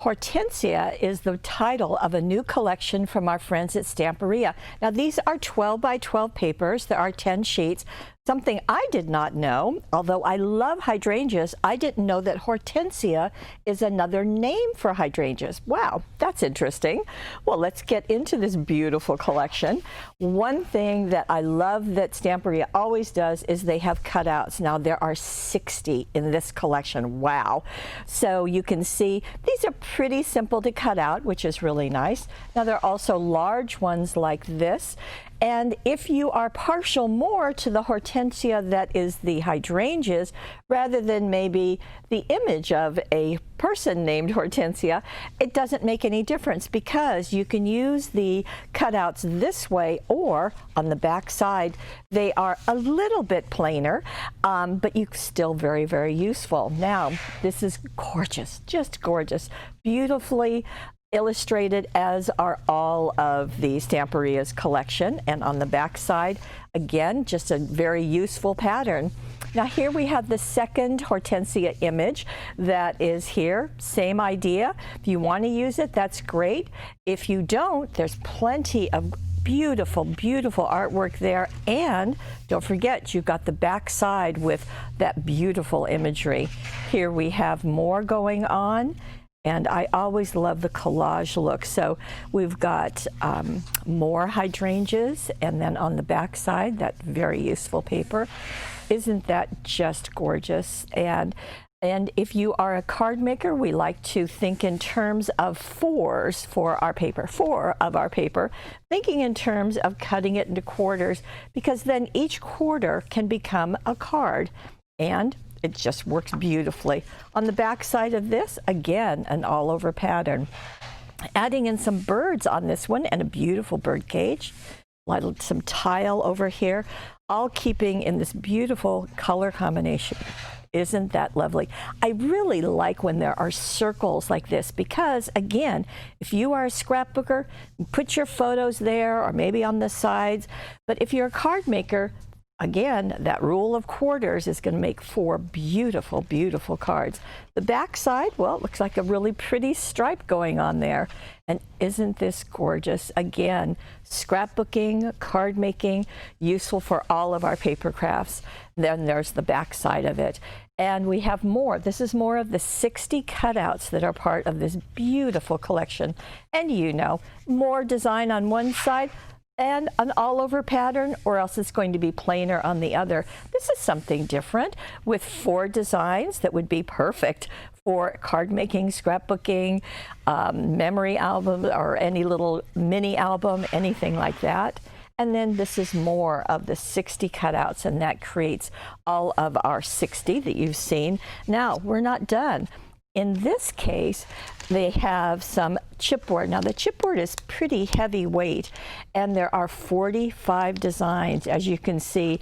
Hortensia is the title of a new collection from our friends at Stamperia. Now, these are 12 by 12 papers. There are 10 sheets. Something I did not know, although I love hydrangeas, I didn't know that Hortensia is another name for hydrangeas. Wow, that's interesting. Well, let's get into this beautiful collection. One thing that I love that Stamperia always does is they have cutouts. Now, there are 60 in this collection. Wow. So you can see these are pretty simple to cut out, which is really nice. Now, there are also large ones like this. And if you are partial more to the Hortensia that is the hydrangeas, rather than maybe the image of a person named Hortensia, it doesn't make any difference because you can use the cutouts this way or on the back side. They are a little bit plainer, but you still very, very useful. Now, this is gorgeous, just gorgeous, beautifully illustrated, as are all of the Stamperia's collection. And on the back side, again, just a very useful pattern. Now here we have the second Hortensia image that is here. Same idea. If you want to use it, that's great. If you don't, there's plenty of beautiful, beautiful artwork there. And don't forget, you've got the back side with that beautiful imagery. Here we have more going on. And I always love the collage look. So we've got more hydrangeas, and then on the back side, that very useful paper. Isn't that just gorgeous? And if you are a card maker, we like to think in terms of fours for our paper, four of our paper, thinking in terms of cutting it into quarters, because then each quarter can become a card. And it just works beautifully. On the back side of this, again, an all-over pattern. Adding in some birds on this one and a beautiful bird cage. Some tile over here, all keeping in this beautiful color combination. Isn't that lovely? I really like when there are circles like this because, again, if you are a scrapbooker, put your photos there or maybe on the sides. But if you're a card maker, again, that rule of quarters is going to make four beautiful, beautiful cards. The back side, well, it looks like a really pretty stripe going on there. And isn't this gorgeous? Again, scrapbooking, card making, useful for all of our paper crafts. Then there's the back side of it. And we have more. This is more of the 60 cutouts that are part of this beautiful collection. And you know, more design on one side, and an all-over pattern, or else it's going to be plainer on the other. This is something different with 4 designs that would be perfect for card making, scrapbooking, memory album, or any little mini album, anything like that. And then this is more of the 60 cutouts, and that creates all of our 60 that you've seen. Now, we're not done. In this case, they have some chipboard. Now, the chipboard is pretty heavyweight, and there are 45 designs. As you can see,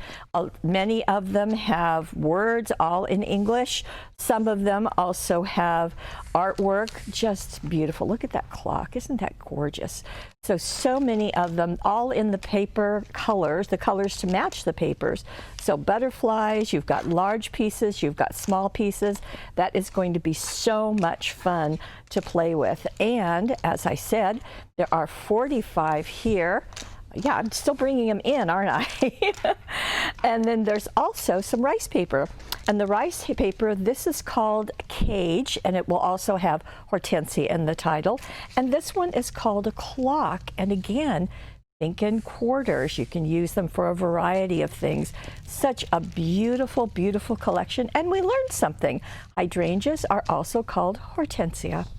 many of them have words all in English. Some of them also have artwork, just beautiful. Look at that clock. Isn't that gorgeous? So many of them, all in the paper colors, the colors to match the papers. So butterflies, you've got large pieces, you've got small pieces. That is going to be so much fun to play with. And as I said, there are 45 here. Yeah, I'm still bringing them in, aren't I? And then there's also some rice paper. And the rice paper, this is called a cage, and it will also have Hortensia in the title. And this one is called a clock. And again, think in quarters. You can use them for a variety of things. Such a beautiful, beautiful collection. And we learned something. Hydrangeas are also called Hortensia.